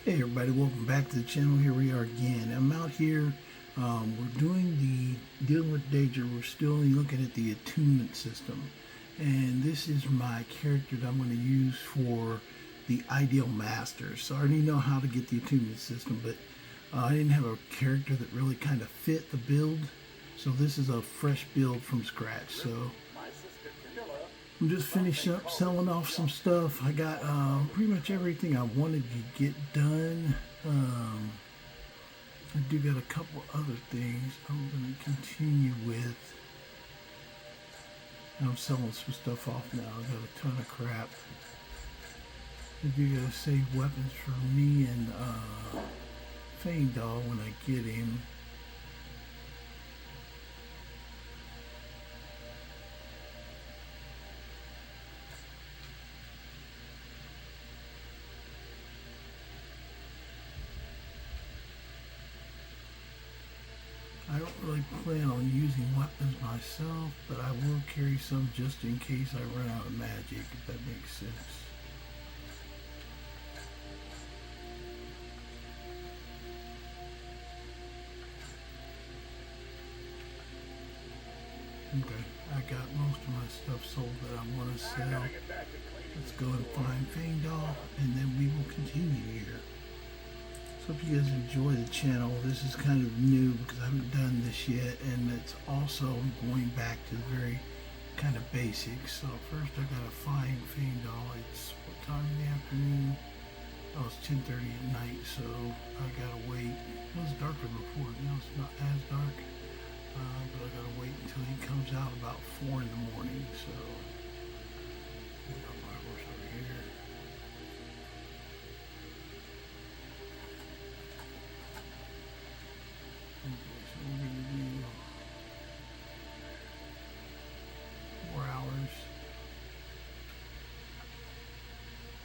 Hey everybody, welcome back to the channel. Here we are again. I'm out here. We're dealing with Daedra. We're still looking at the attunement system, and this is my character that I'm going to use for the ideal master. So I already know how to get the attunement system, but I didn't have a character that really kind of fit the build. So this is a fresh build from scratch. So I'm just finishing up selling off some stuff. I got pretty much everything I wanted to get done. I do got a couple other things I'm going to continue with. I'm selling some stuff off now. I got a ton of crap. I do got to save weapons for me and Favour when I get him. I don't really plan on using weapons myself, but I will carry some just in case I run out of magic, if that makes sense. Okay, I got most of my stuff sold that I want to sell. Let's go and find Favour, and then we will continue here. So if you guys enjoy the channel, this is kind of new because I haven't done this yet, and it's also going back to the very kind of basics. So first I gotta find Favour. It's what time in the afternoon? Oh, it's 10:30 at night, so I gotta wait. It was darker before, now it's not as dark, but I gotta wait until he comes out about 4 in the morning. So I got my horse over here. Okay, so we're going to do 4 hours.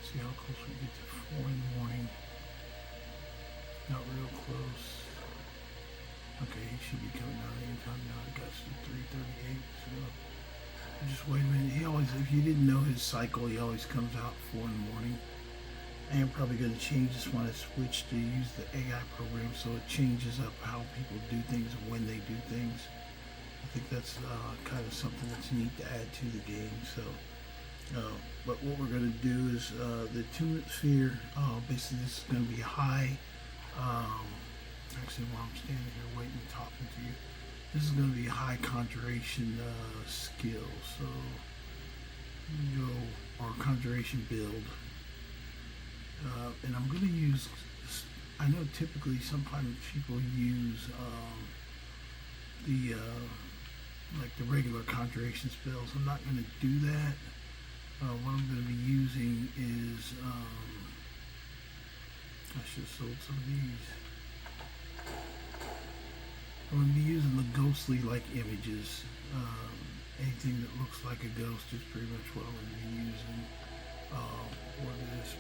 See how close we get to 4 in the morning. Not real close. Okay, he should be coming out anytime now. It got to 3:38, so just wait a minute. He always, if you didn't know his cycle, he always comes out 4 in the morning. I am probably going to change this when I switch to use the AI program, so it changes up how people do things and when they do things. I think that's kind of something that's neat to add to the game. So, but what we're going to do is the attunement sphere. Basically, this is going to be high. Actually, while I'm standing here waiting and talking to you, this is going to be a high conjuration skill. So, go our conjuration build. And I'm going to use, I know typically sometimes people use like the regular conjuration spells. I'm not going to do that. What I'm going to be using is, I should have sold some of these. I'm going to be using the ghostly like images. Anything that looks like a ghost is pretty much what I'm going to be using. For this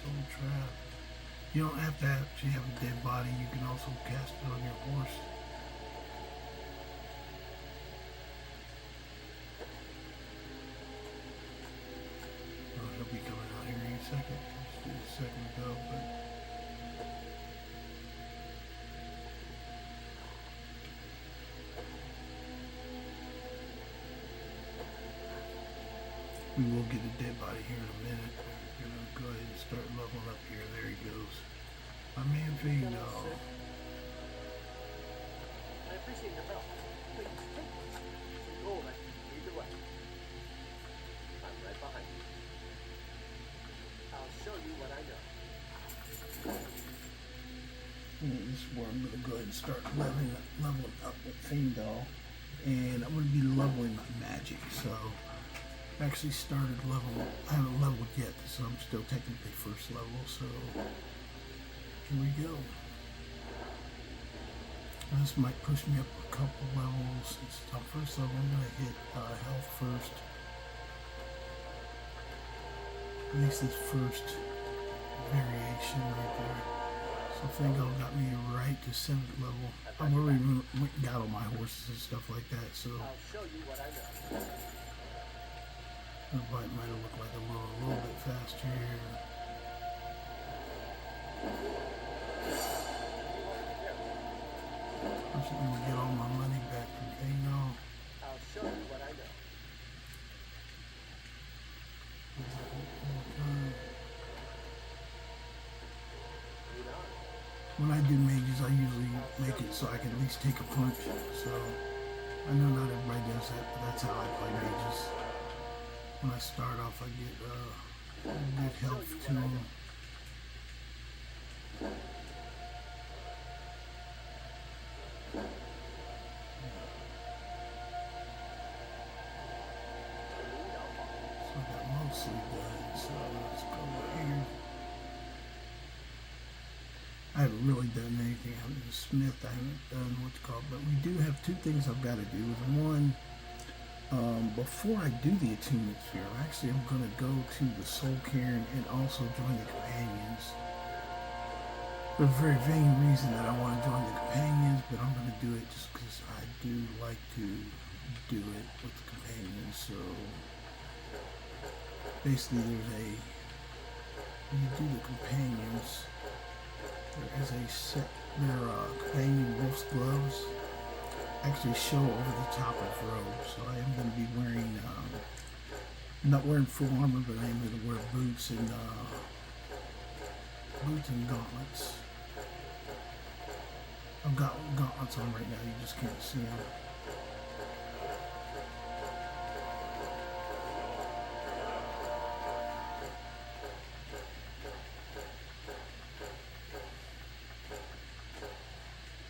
soul trap. You don't have to actually have a dead body. You can also cast it on your horse. Oh, he'll be coming out here in a second. Just did a second ago, but we will get a dead body here in a minute. We're gonna go ahead and start leveling up here. There he goes. My man Favour. I appreciate your help. Please, take this. Go over. Lead the way. I'm right behind you. I'll show you what I know. And this is where I'm gonna go ahead and start leveling up with Favour. And I'm gonna be leveling my magic. So actually started leveling. I haven't leveled yet, so I'm still technically first level. So here we go. Now this might push me up a couple levels. Since I'm first level, I'm gonna hit health first. At least this first variation right there. So Fellglow got me right to 7th level. I've already went and got all my horses and stuff like that. So I'll show you what I know. the bite might have looked like a little bit faster here. I'm gonna get all my money back from Fellglow. I'll show you what I know. Lead on. When I do mages, I usually make it so I can at least take a punch. So I know not everybody does that, but that's how I play mages. When I start off, I get good health to them. So I got mostly done. So let's go over here. I haven't really done anything. I'm a smith. I haven't done what's called, but we do have two things I've got to do. One, before I do the attunement sphere, I'm going to go to the soul cairn and also join the companions. For a very vain reason that I want to join the companions, but I'm going to do it just because I do like to do it with the companions. So basically, when you do the companions, there is a set, their companion wolf's gloves actually show over the top of robes. So I am going to be wearing, not wearing full armor, but I am going to wear boots and gauntlets. I've got gauntlets on right now, you just can't see them.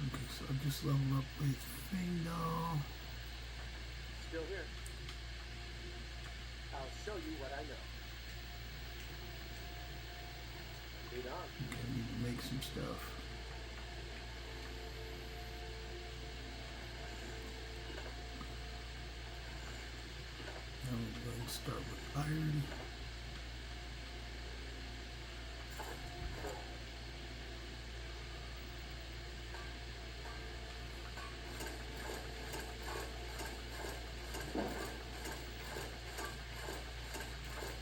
Okay, so I just leveled up with Fellglow. Still here. I'll show you what I know. Lead on. Okay, I need to make some stuff. Now we're going to start with iron.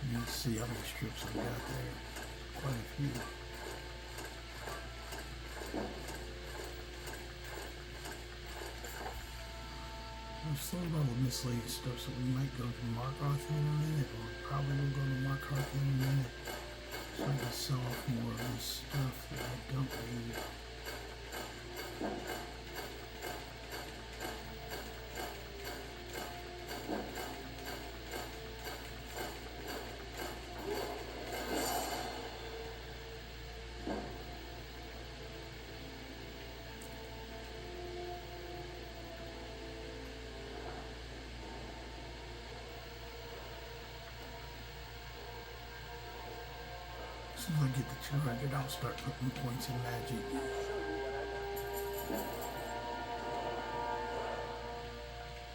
You can see how many strips I've got there. Quite a few. I've sold all the miscellaneous stuff, so we might go to Markarth in a minute, or probably will go to Markarth in a minute, so I can sell off more of this stuff that I don't need. As soon as I get to 200, I'll start putting points in magic.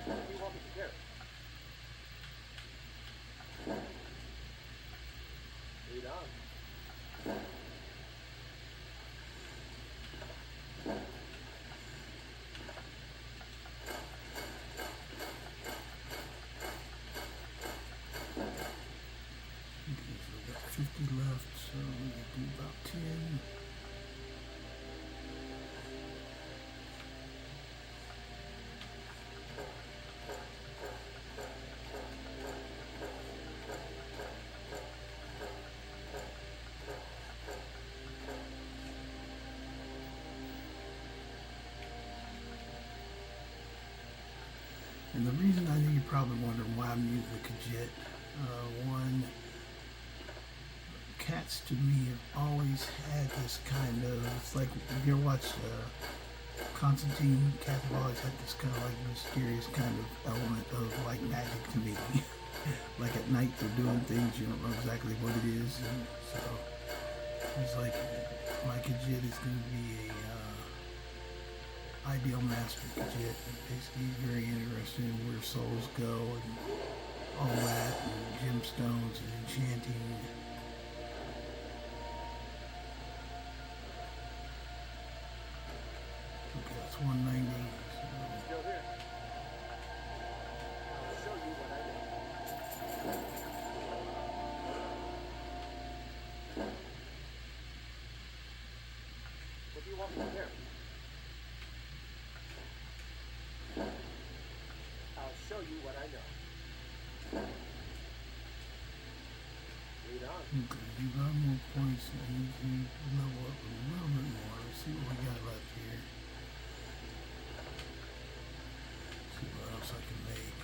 What do you want me to carry? Lead on. Okay, so I've got 50 left, so we can do about 10. And the reason I know you're probably wondering why I'm using the Khajiit, one, cats to me have always had this kind of, it's like if you ever watched Constantine, cats have always had this kind of like mysterious kind of element of like magic to me. Like at night they're doing things, you don't know exactly what it is, and so it's like my Khajiit is going to be a ideal master Khajiit. Basically very interested in where souls go and all that, and gemstones and enchanting. Okay, that's 190. So. Still here. I'll show you what I know. What do you want me to carry? you what I know. Lead on. Okay, you got more points and you can level up a little bit more. Let's see what we got left here. See what else I can make.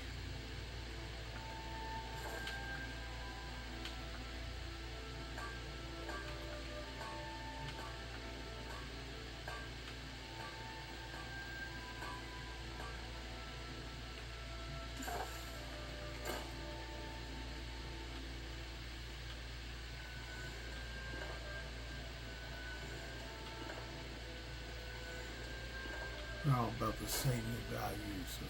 They're all about the same in value, so.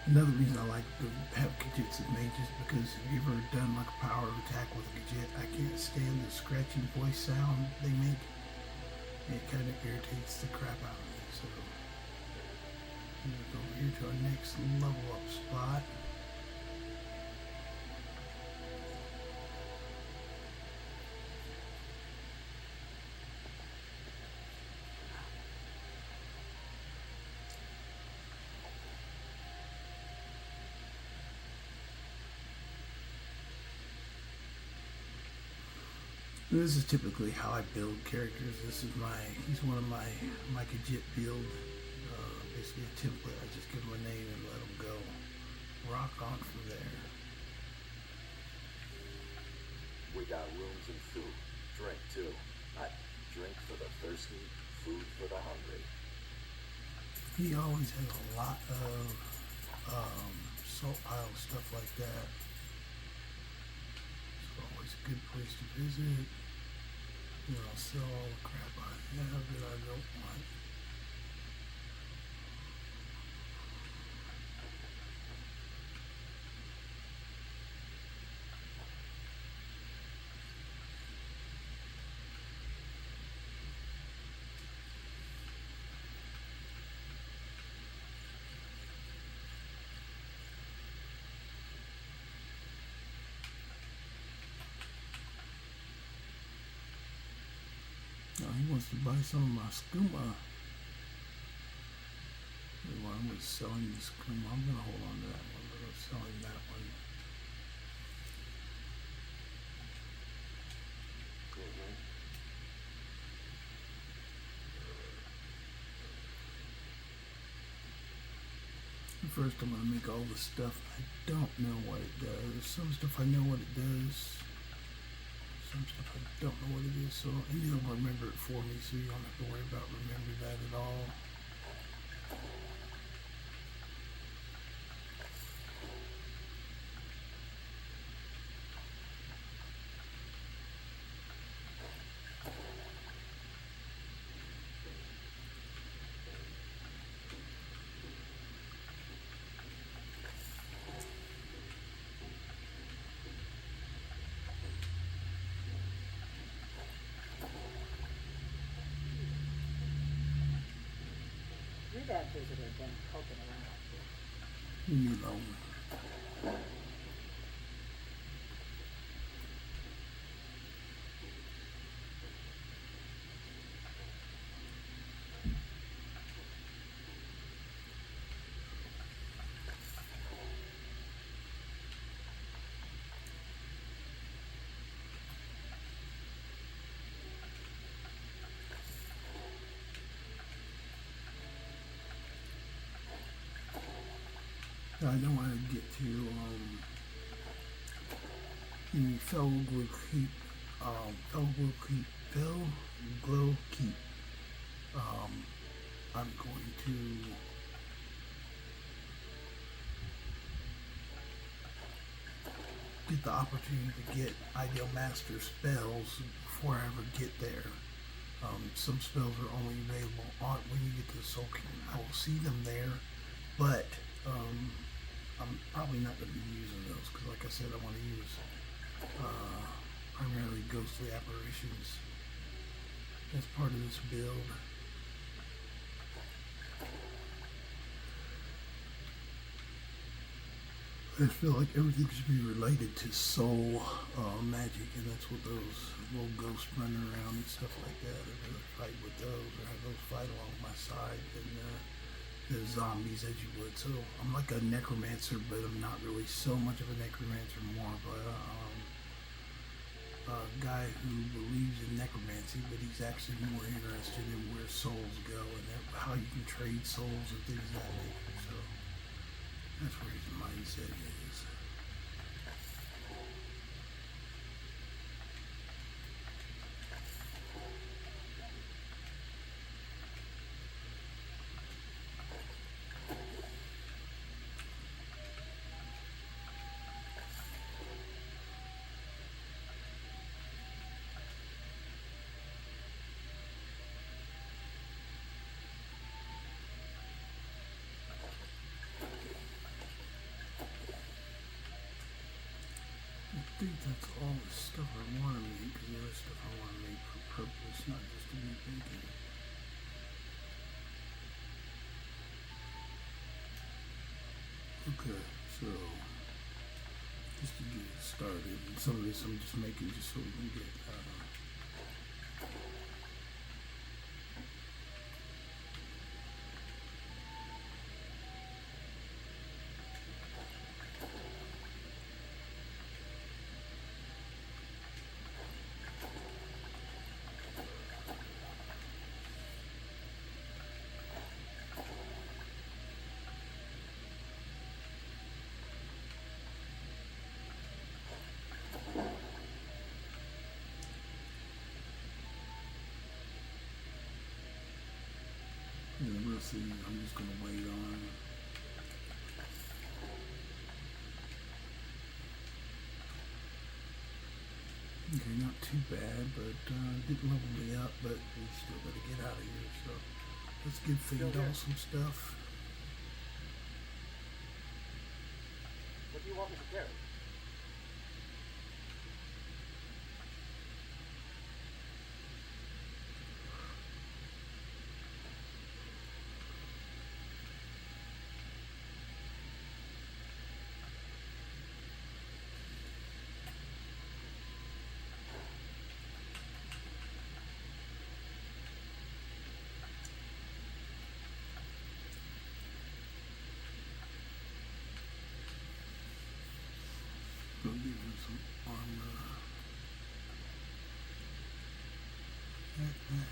Another reason I like to have gadgets and mages because have you ever done like a power of attack with a gadget? I can't stand the scratchy voice sound they make. It kind of irritates the crap out of me, so. I'm gonna go over here to our next level up spot. This is typically how I build characters. He's one of my gadget build. Basically a template. I just give him a name and let him go. Rock on from there. We got rooms and food. Drink too. Drink for the thirsty, food for the hungry. He always has a lot of salt pile stuff like that. It's always a good place to visit. You know, I'll sell all the crap I have that I don't want. Oh, he wants to buy some of my skooma. Well, I'm going to sell him the skooma. I'm going to hold on to that one. I'm going to sell him that one. First, I'm going to make all the stuff I don't know what it does. Some stuff I know what it does. Some stuff I don't know what it is, so and it'll remember it for me, so you don't have to worry about remembering that at all. You're that visitor been poking around. Leave me alone. I know how to get to the Fellglow Keep. Fellglow Keep. I'm going to get the opportunity to get ideal master spells before I ever get there. Some spells are only available when you get to the Soul Cairn. I will see them there, but I'm probably not going to be using those because, like I said, I want to use primarily ghostly apparitions as part of this build. I feel like everything should be related to soul magic, and that's what those little ghosts running around and stuff like that. I'd rather fight with those or have those fight along my side than the zombies as you would. So I'm like a necromancer, but I'm not really so much of a necromancer, more of a guy who believes in necromancy, but he's actually more interested in where souls go and how you can trade souls and things of that nature. So that's where his mindset is. I think that's all the stuff I want to make, because the other stuff I want to make for purpose, not just to be thinking. Okay, so just to get it started, and some of this I'm just making just so we can get and we'll see. I'm just gonna wait on. Okay, not too bad, but didn't level me up, but we still gotta get out of here, so let's give Fingdal some stuff. What do you want me to carry? Go give him some armor. Backpack.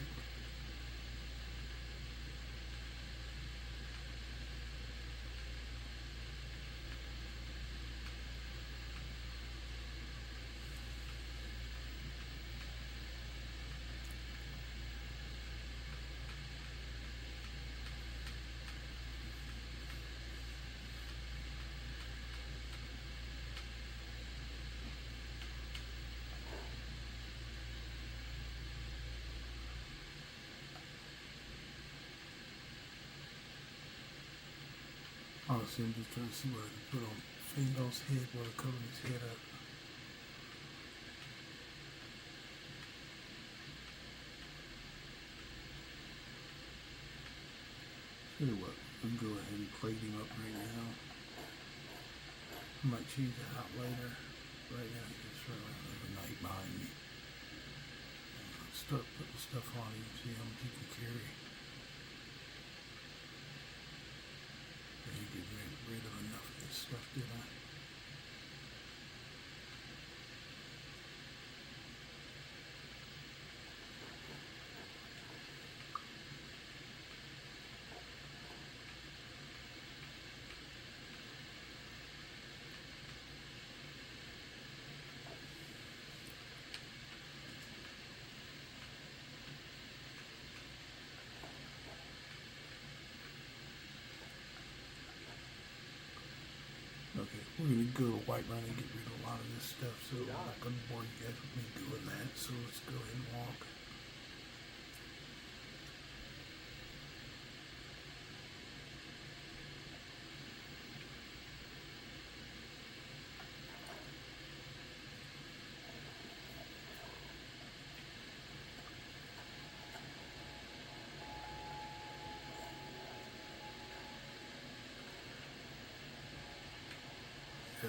Honestly, I'm just trying to see what I can put on Fingdal's head while I cover his head up. Tell you what, I'm gonna go ahead and plate him up right now. I might change that out later. Right now, he's running around the night behind me. Start putting stuff on him, see how much he can carry. I didn't get rid of enough of this stuff, did I? Okay, we're gonna go to Whiterun and get rid of a lot of this stuff, so I'm not gonna bore you guys with me doing that, so let's go ahead and walk.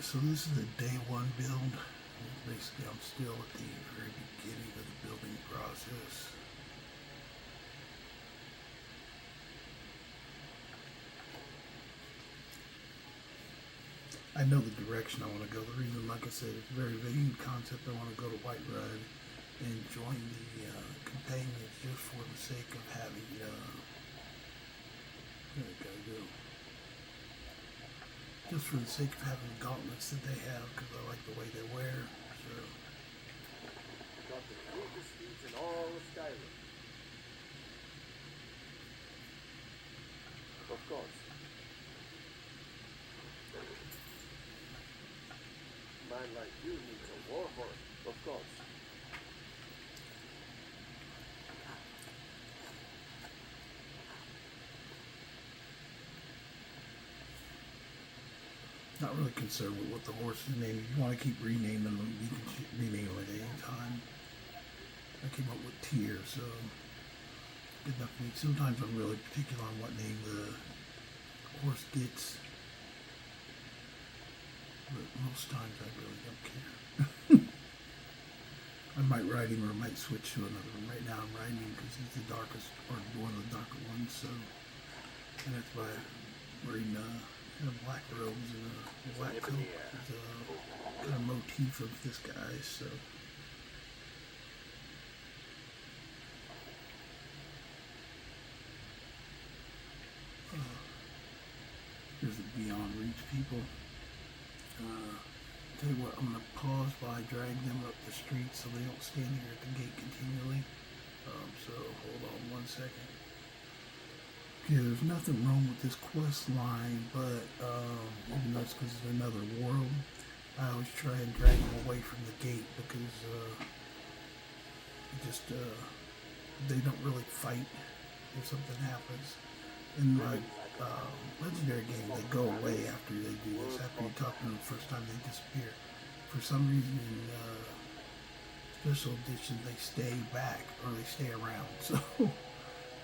Alright, so this is the day one build. Basically, I'm still at the very beginning of the building process. I know the direction I want to go. The reason, like I said, it's a very vague concept. I want to go to Whiterun and join the companions just for the sake of having, where did I go? Just for the sake of having the gauntlets that they have, because I like the way they wear. So. Got the quickest speeds in all of Skyrim. Of course. Man like you needs a war horse, of course. Not really concerned with what the horse's name is. You want to keep renaming them, you can rename them at any time. I came up with tier, so good enough for me. Sometimes I'm really particular on what name the horse gets, but most times I really don't care. I might ride him or I might switch to another one. Right now I'm riding him because he's the darkest, or one of the darker ones, so, and that's why wearing black robes and a black coat is a kind of motif of this guy, so. Here's the Beyond Reach people. Tell you what, I'm going to pause while I drag them up the street so they don't stand here at the gate continually. So hold on 1 second. Okay, there's nothing wrong with this quest line, but even though it's because it's another world, I always try and drag them away from the gate because they don't really fight if something happens. In my legendary game, they go away after they do this. After you talk to them the first time, they disappear. For some reason in special edition, they stay back or they stay around. So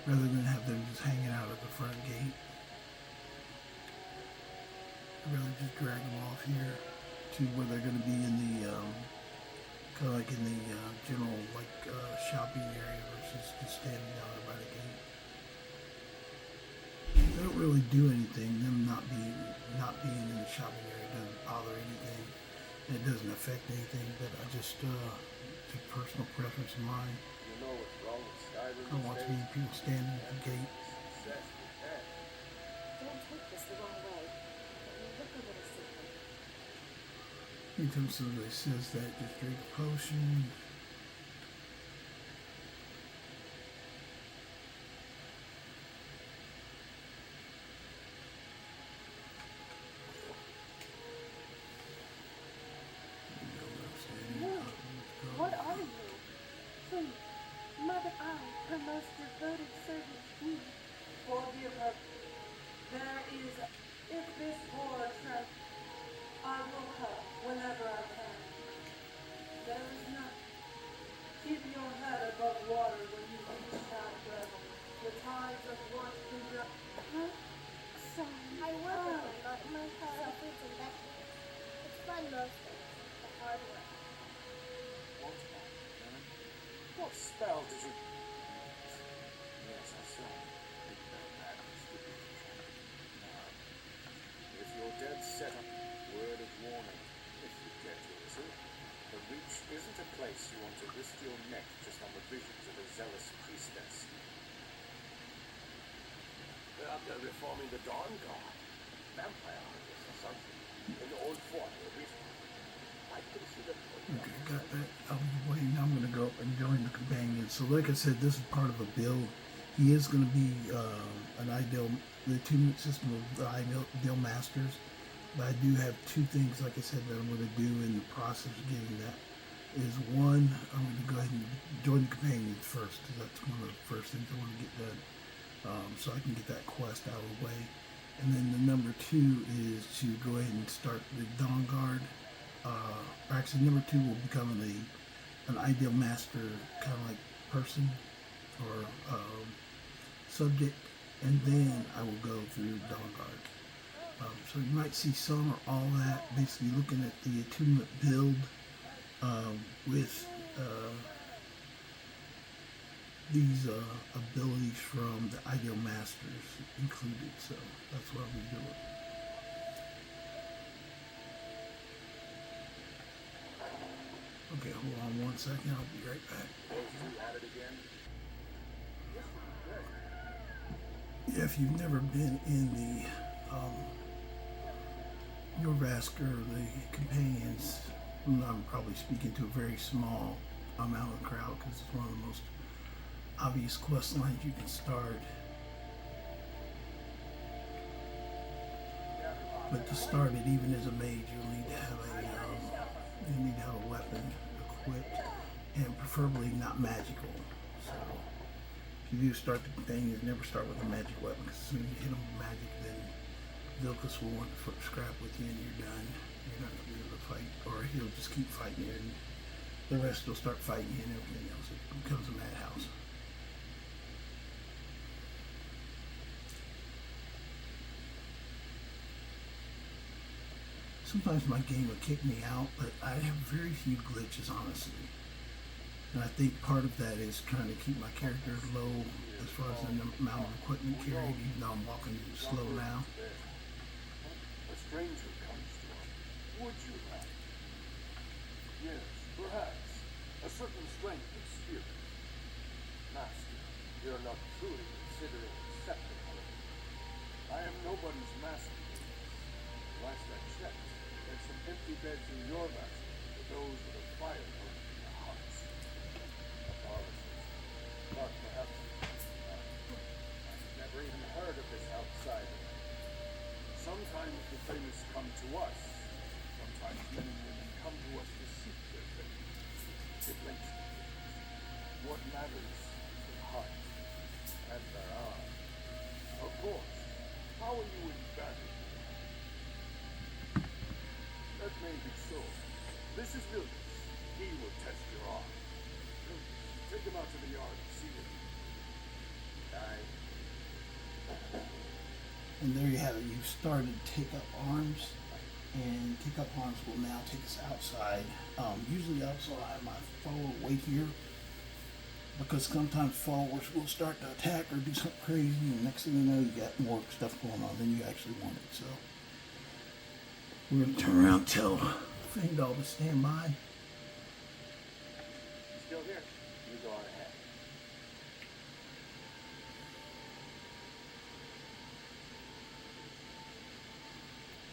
rather than have them just hanging out at the front gate, I'd rather just drag them off here to where they're going to be in the kind of like in the general shopping area versus just standing down there by the gate. They don't really do anything. Them not being in the shopping area doesn't bother anything. It doesn't affect anything. But I just it's a personal preference of mine. You know what's wrong with Skyrim? I don't want too many people standing at the gate. Success we had. Don't take this the wrong way. Let me look a little secret. Anytime somebody says that, just drink a potion. What are you? Please, Mother, I, her most devoted servant, you. Forgive her. There is, if this were a trap, I will come whenever I can. There is nothing. Keep your head above water when you reach that level. The tides of what can drown. Huh? Sorry. I work with them, but my sell fruits and vegetables. It's fun most days, the hard work. What spell did you... Yes, I saw. That was the big trap. Now, if you're dead set up, word of warning, if you get to listen, the Reach isn't a place you want to risk your neck just on the visions of a zealous priestess. They're reforming the Dawn Guard. Vampire hunters or something. In the old fort, at least. I consider... Okay, got that out of the way. Now I'm going to go up and join the companions. So like I said, this is part of a build. He is going to be the attunement system of the ideal masters. But I do have two things, like I said, that I'm going to do in the process of getting that. Is one, I'm going to go ahead and join the companions first, because that's one of the first things I want to get done. So I can get that quest out of the way. And then the number two is to go ahead and start the Dawn Guard. Actually, number two will become an ideal master kind of like person or subject, and then I will go through Dawn Guard. So you might see some or all that, basically looking at the Attunement build with these abilities from the Ideal Masters included. So that's what I'll be doing. Okay, hold on 1 second. I'll be right back. At it again? Yeah, if you've never been in the Jorvasker, the companions, I'm probably speaking to a very small amount of the crowd because it's one of the most obvious quest lines you can start. But to start it, even as a mage, you'll need to have a weapon equipped, and preferably not magical. So if you do start the companions, never start with a magic weapon, because as soon as you hit them with magic, then Vilkas will want to scrap with you and you're done. You're not going to be able to fight, or he'll just keep fighting you and the rest will start fighting you and everything else. It becomes a madhouse. Sometimes my game will kick me out, but I have very few glitches, honestly. And I think part of that is trying to keep my character low as far as the amount of equipment carried, even though I'm walking slow now. A stranger comes to us. Would you have? Yes, perhaps. A certain strength of spirit. Master, you're not truly considering accepting me. I am nobody's masterpiece. Last I checked, there's some empty beds in your master for those with a fire burning in their hearts. Apologies. But perhaps I've never even heard of this outsider. Sometimes the famous come to us. Sometimes men and women come to us to seek their fate. It links to things. What matters is the heart and their eyes. Of course. How are you in battle? That may be so. This is Nullifier. He will test your arm. Take him out to the yard and see him. And there you have it. You've started Take Up Arms, and Take Up Arms will now take us outside. Usually outside, my follower will wait here, because sometimes followers will start to attack or do something crazy, and next thing you know, you got more stuff going on than you actually wanted. So we're going to turn around and tell Fangdal to stand by. Still here. You go on ahead.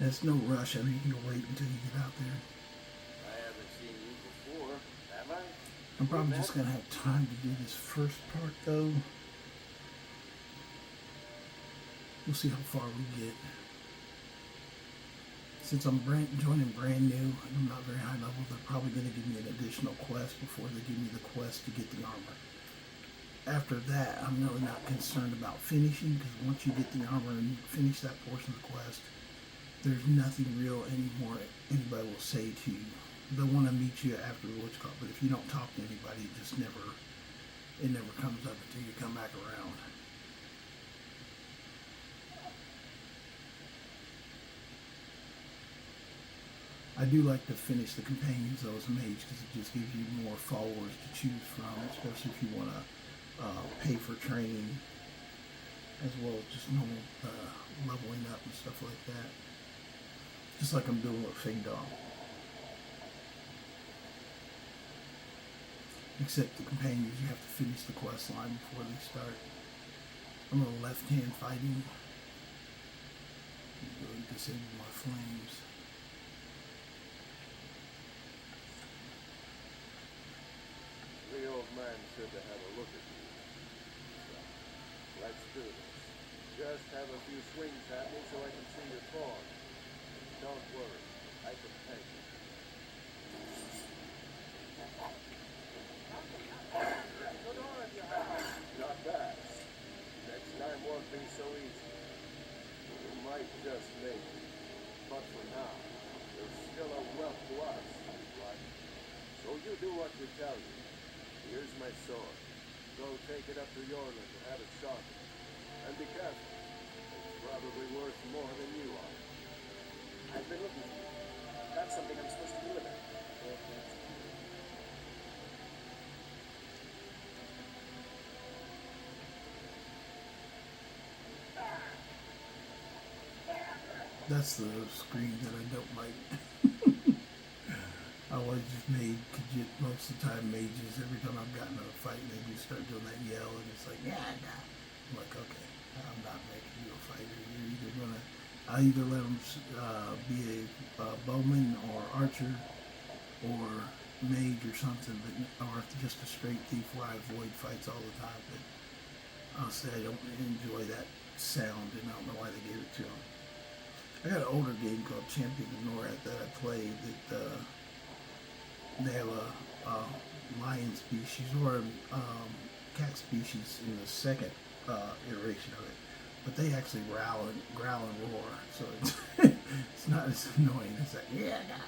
There's no rush. I mean, you'll wait until you get out there. I haven't seen you before, have I? I'm probably just going to have time to do this first part, though. We'll see how far we get. Since I'm joining brand new, and I'm not very high level, they're probably going to give me an additional quest before they give me the quest to get the armor. After that, I'm really not concerned about finishing, because once you get the armor and you finish that portion of the quest, there's nothing real anymore anybody will say to you. They'll want to meet you after what's called, but if you don't talk to anybody, it never comes up until you come back around. I do like to finish the companions though as a mage, because it just gives you more followers to choose from, especially if you want to pay for training as well as just normal leveling up and stuff like that. Just like I'm doing with Fangdal. Except the companions, you have to finish the quest line before they start. I'm on the left hand fighting. Go and disable my flames. The old man said to have a look at you. So, let's do this. Just have a few swings at me so I can see your form. Don't worry, I can take it. Good on you have. Not bad. Next time won't be so easy. You might just make it. But for now, you're still a wealth to us, right? So you do what we tell you. Here's my sword. Go take it up to Yorland and have it sharpened. And be careful. It's probably worth more than you are. I've been looking for you. That's something I'm supposed to deliver. That's the screen that I don't like. I always just made most of the time mages. Every time I've gotten in a fight, they just start doing that yell, and it's like, yeah, nah. I'm like, okay, I'm not making you a fighter. You're either gonna, I either let them be a bowman or archer or mage or something, or just a straight thief where I avoid fights all the time. But I'll say I don't enjoy that sound, and I don't know why they gave it to them. I got an older game called Champion of Norat that I played that they have a lion species or a cat species in the second iteration of it, but they actually growl and roar, so it's it's not as annoying as that. Yeah, guy.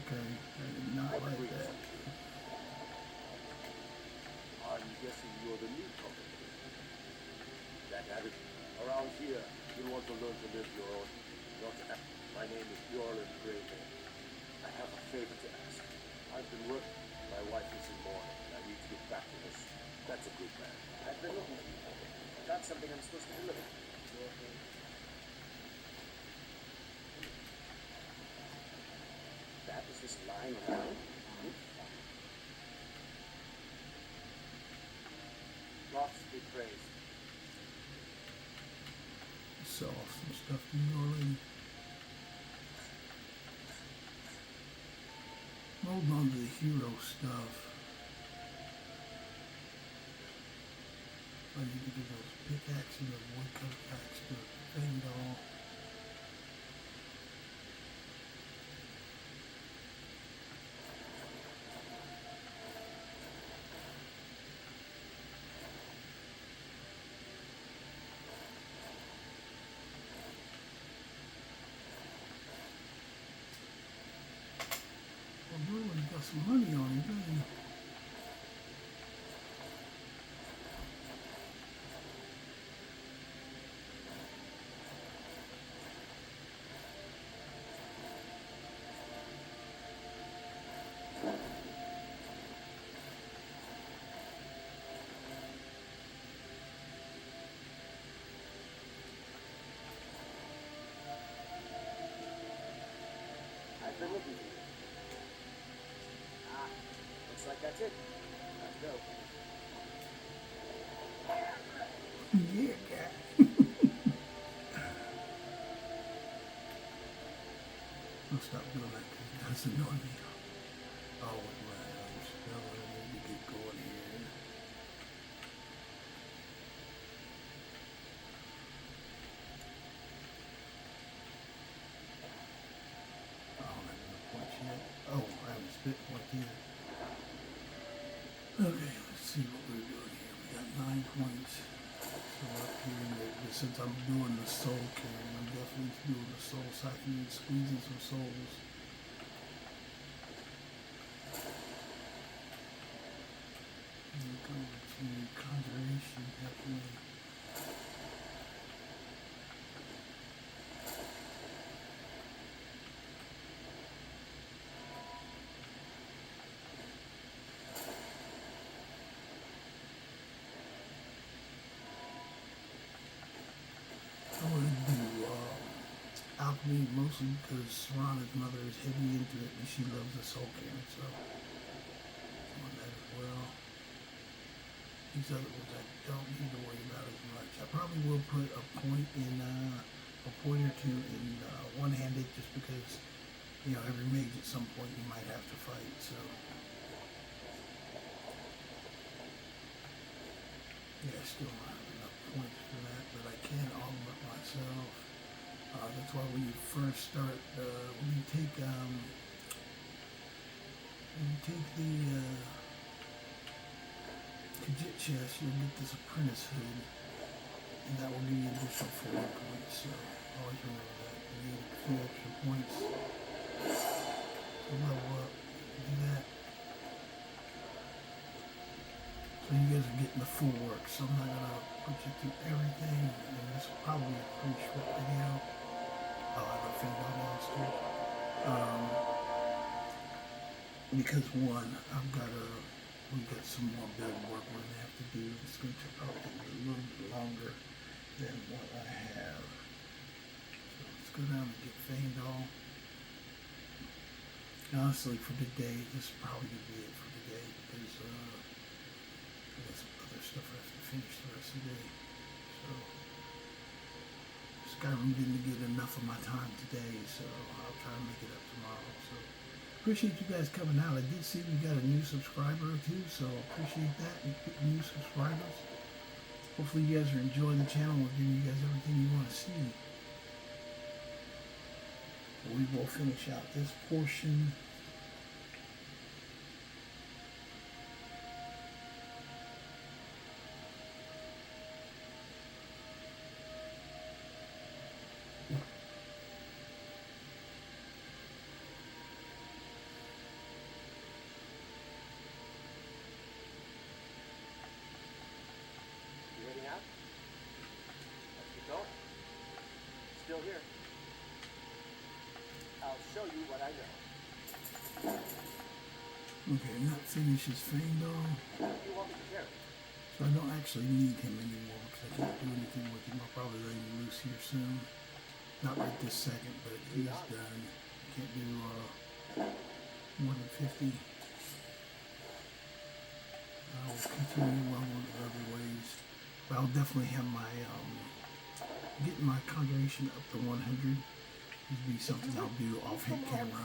Okay, I did not like that. I'm guessing you're the newcomer. That habit. Around here, you'll want to learn to live your own. Not to act. My name is Bjorn Greyman. I have a favor to ask. I've been working. My wife is in mourning, and I need to get back to this. That's a good man. I've been looking for you. That's something I'm supposed to deliver. That is this lying around? Lost be praised. Sell off some stuff to New Orleans. Holding on to the hero stuff. I need to get those pickaxes and woodcut axe to Fendal. Well, Merlin's got some money on him, doesn't he? I've been looking for you. Ah, looks like that's it. Let's go. Yeah, guy. I'll stop doing that because it does annoy me. Oh, right. I need to get going here. Oh, I haven't got points yet. Oh, I haven't spit points either. Okay, let's see what we're doing here. We got 9 points. So up here, since I'm doing the soul cairn, I'm definitely doing the soul so I can squeeze in some souls. And we go to conjuration definitely. I want to do alchemy mostly because Serana's mother is heavy into it and she loves the soul cairn, so I want that as well. These other ones I don't need to worry about as much. I probably will put a point in a point or two in one-handed just because, you know, every mage at some point you might have to fight, so. Yeah, I still don't have enough points for that, but I can augment myself. That's why when you first start, when you take the Kajit chest, you'll get this apprentice hood, and that will give you additional 40 points, so always remember that. You need a few extra points to level up. Do that. So you guys are getting the full work, so I'm not going to put you through everything, and this is probably a pretty short video. I love Fellglow downstairs. Because one, we got some more build work we're gonna have to do. It's going to probably take me a little bit longer than what I have. So let's go down and get Fandal. Honestly, for today, this is probably gonna be it for today because I got some other stuff I have to finish the rest of the day. So Skyrim didn't get enough of my time today, so I'll try to make it up tomorrow. So appreciate you guys coming out. I did see we got a new subscriber or two, so appreciate that. And new subscribers. Hopefully you guys are enjoying the channel. We're giving you guys everything you want to see. We will finish out this portion. You heading out? Let's get going. Still here. I'll show you what I know. Okay, not finished his Fandal. You want me to carry? So I don't actually need him anymore because I can't do anything with him. I'll probably let him loose here soon. Not right this second, but he's done. Can't do more than 50. I'll continue along with other ways. But I'll definitely have my getting my congregation up to 100 would be something I'll do off hit camera.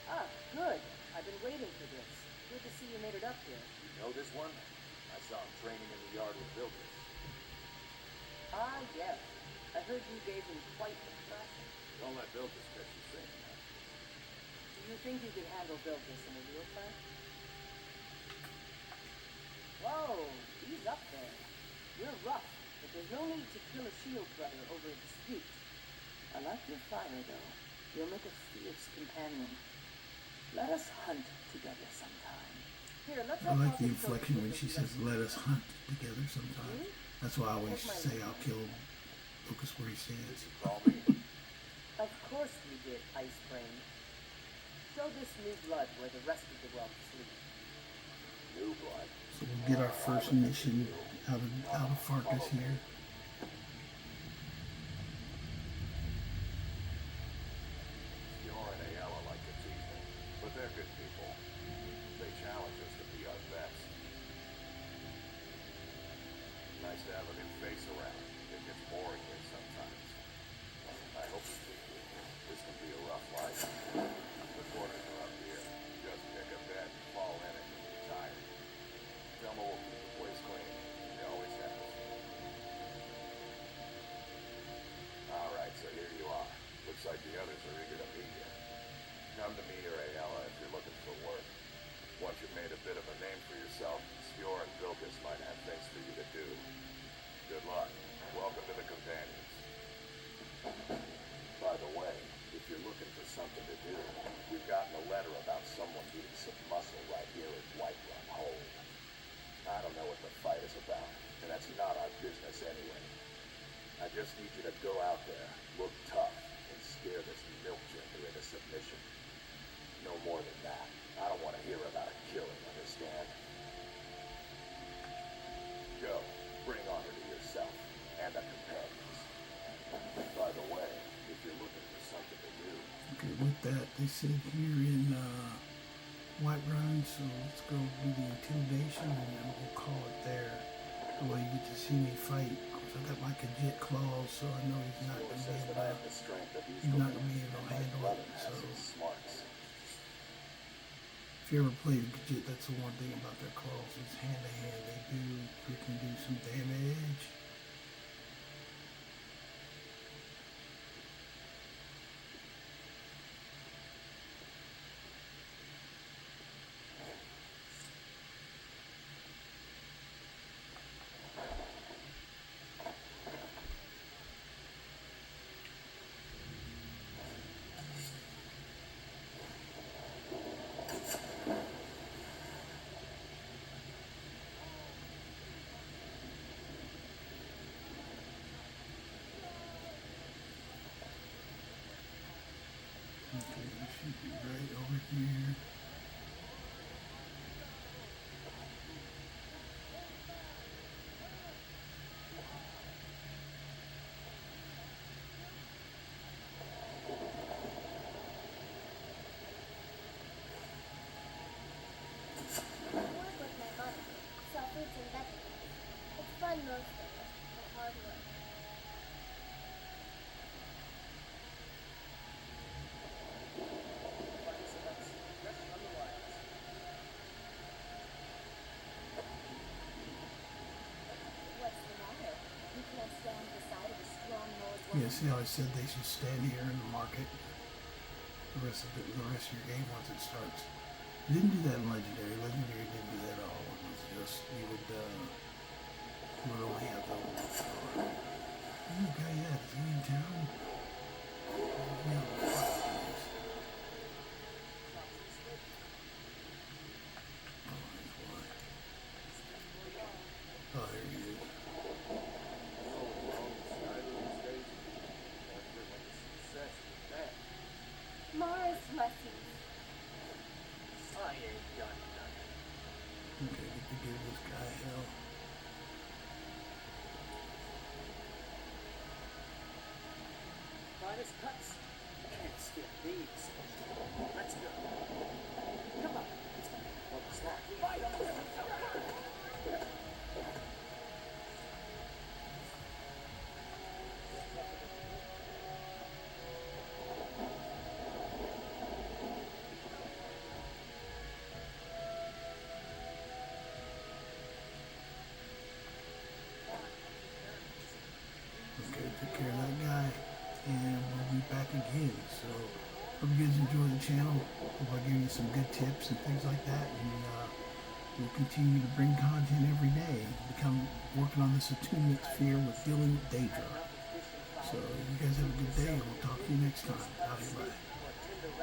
Ah, good. I've been waiting for this. Good to see you made it up here. You know this one? I saw him training in the yard with Vilgus. Ah, yes. I heard you gave him quite the thrashing. Don't let Vilgus catch you saying that. Do you think you could handle Vilgus in a real fight? Whoa, he's up there. You're rough, but there's no need to kill a shield brother over a dispute. I like your fire, though. You'll make a fierce companion. Let us hunt together sometime. Here, let's I like the inflection when she says, let us hunt together sometime. That's why I always say I'll kill Lucas where he stands. Call me. Of course we did, Ice Brain. Show this new blood where the rest of the world sleep. New blood. So we'll get our first mission out of Farkas here. Fiora and Ayala like to tease me, but they're good people. They challenge us to be our best. Nice to have a new face around. It gets boring here sometimes. I hope you think this can be a rough life. The quarters are up here. Just pick a bed and fall in it when you're tired. Tell me we'll keep the place clean. They always have us. Alright, so here you are. Looks like the others are eager to meet you. Come to me or Ayala if you're looking for work. Once you've made a bit of a name for yourself, Fiora and Vilgus might have things for you to do. Good luck. Welcome to the Companions. By the way, if you're looking for something to do, we've gotten a letter about someone needing some muscle right here in Whiterun Hold. I don't know what the fight is about, and that's not our business anyway. I just need you to go out there, look tough, and scare this milk drinker into submission. No more than that. I don't want to hear about a killing, understand? Go. Bring honor to yourself and the companions. By the way, if you're looking for something to do... Okay, with that, they said here in Whiterun, so let's go do the intimidation and then we'll call it there. That way you get to see me fight. I got my Khajiit claws, so I know he's not going to be able to handle it. So if you ever played Khajiit, that's the one thing about their claws. It's hand to hand. They can do some damage. here. I work with my mother, sell fruits and vegetables. It's fun most days, but hard work. What's the matter? You can't stand the sight of a strong Lord Yeah, woman? see how I said they should stand here in the market the rest of your game once it starts. You didn't do that in Legendary. Legendary didn't do that at all. It was just you would only have the one store. Where's the guy at? Is he in town? Yeah, oh, there he is. Mara's blessings. I ain't done nothing. Okay, get to give this guy hell. Finest cuts. Can't skip these. Let's go. Come on. What's that? Fight on them. Okay, took care of that guy, and we'll be back again. So, hope you guys enjoy the channel. Hope I give you some good tips and things like that, and we'll continue to bring content every day. Working on this attunement sphere with dealing with Daedra. So, you guys have a good day, and we'll talk to you next time. Bye bye.